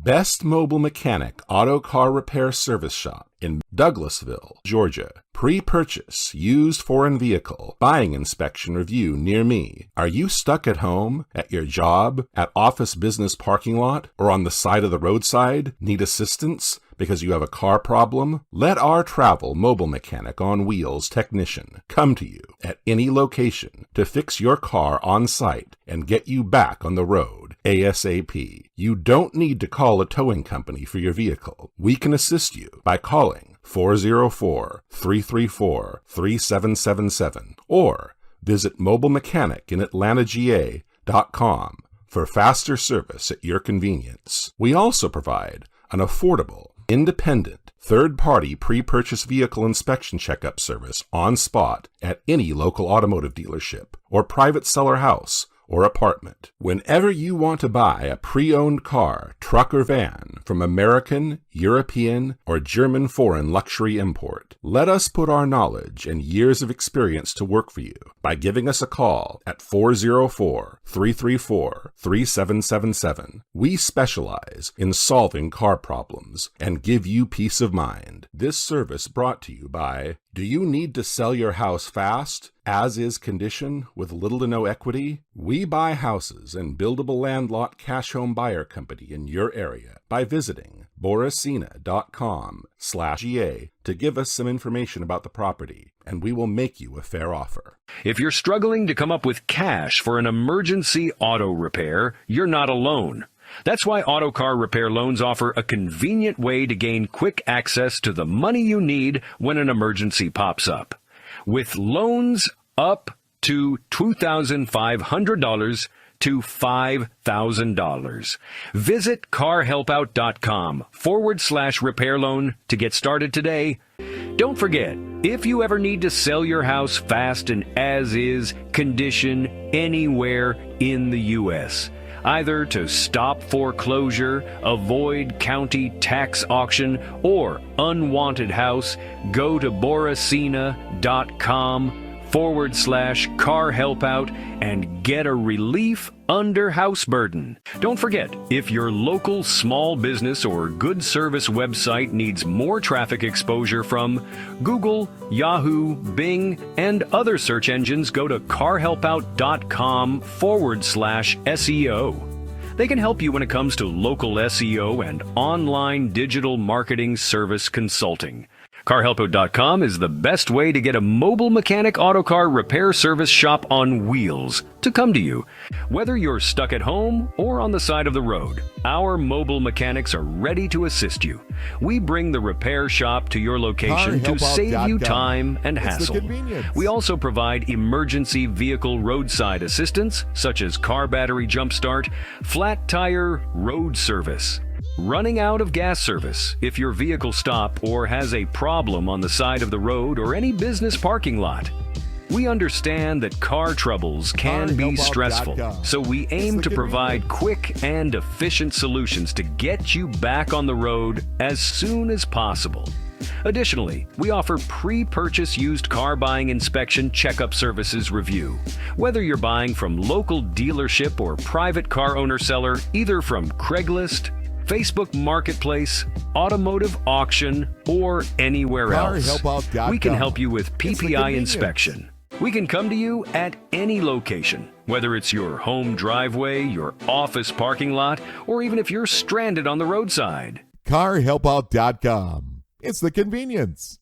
Best Mobile Mechanic Auto Car Repair Service Shop in Douglasville, Georgia. Pre-purchase, used foreign vehicle, buying inspection review near me. Are you stuck at home, at your job, at office business parking lot, or on the side of the roadside? Need assistance because you have a car problem? Let our travel mobile mechanic on wheels technician come to you at any location to fix your car on site and get you back on the road ASAP. You don't need to call a towing company for your vehicle. We can assist you by calling 404-334-3777 or visit mobilemechanicinatlantaga.com for faster service at your convenience. We also provide an affordable, independent, third-party pre-purchase vehicle inspection checkup service on spot at any local automotive dealership or private seller house or apartment. Whenever you want to buy a pre-owned car, truck, or van from American, European, or German foreign luxury import, let us put our knowledge and years of experience to work for you by giving us a call at 404-334-3777. We specialize in solving car problems and give you peace of mind. This service brought to you by, do you need to sell your house fast, as-is condition, with little to no equity? We buy houses and buildable land lot cash home buyer company in your area by visiting boracina.com/GA to give us some information about the property, and we will make you a fair offer. If you're struggling to come up with cash for an emergency auto repair, you're not alone. That's why Auto Car Repair Loans offer a convenient way to gain quick access to the money you need when an emergency pops up. With loans up to $2,500 to $5,000. Visit carhelpout.com/repair loan to get started today. Don't forget, if you ever need to sell your house fast and as-is condition anywhere in the U.S., either to stop foreclosure, avoid county tax auction, or unwanted house, go to boracina.com/car helpout and get a relief under house burden. Don't forget, if your local small business or good service website needs more traffic exposure from Google, Yahoo, Bing, and other search engines, go to carhelpout.com/SEO. They can help you when it comes to local SEO and online digital marketing service consulting. CarHelpout.com is the best way to get a mobile mechanic auto car repair service shop on wheels to come to you. Whether you're stuck at home or on the side of the road, our mobile mechanics are ready to assist you. We bring the repair shop to your location to save you time and hassle. We also provide emergency vehicle roadside assistance, such as car battery jump start, flat tire road service, running out of gas service if your vehicle stops or has a problem on the side of the road or any business parking lot. We understand that car troubles can be stressful, so we aim to provide quick and efficient solutions to get you back on the road as soon as possible. Additionally, we offer pre-purchase used car buying inspection checkup services review. Whether you're buying from local dealership or private car owner-seller, either from Craigslist, Facebook Marketplace, automotive auction, or anywhere else, we can help you with PPI inspection. We can come to you at any location, whether it's your home driveway, your office parking lot, or even if you're stranded on the roadside. CarHelpout.com. It's the convenience.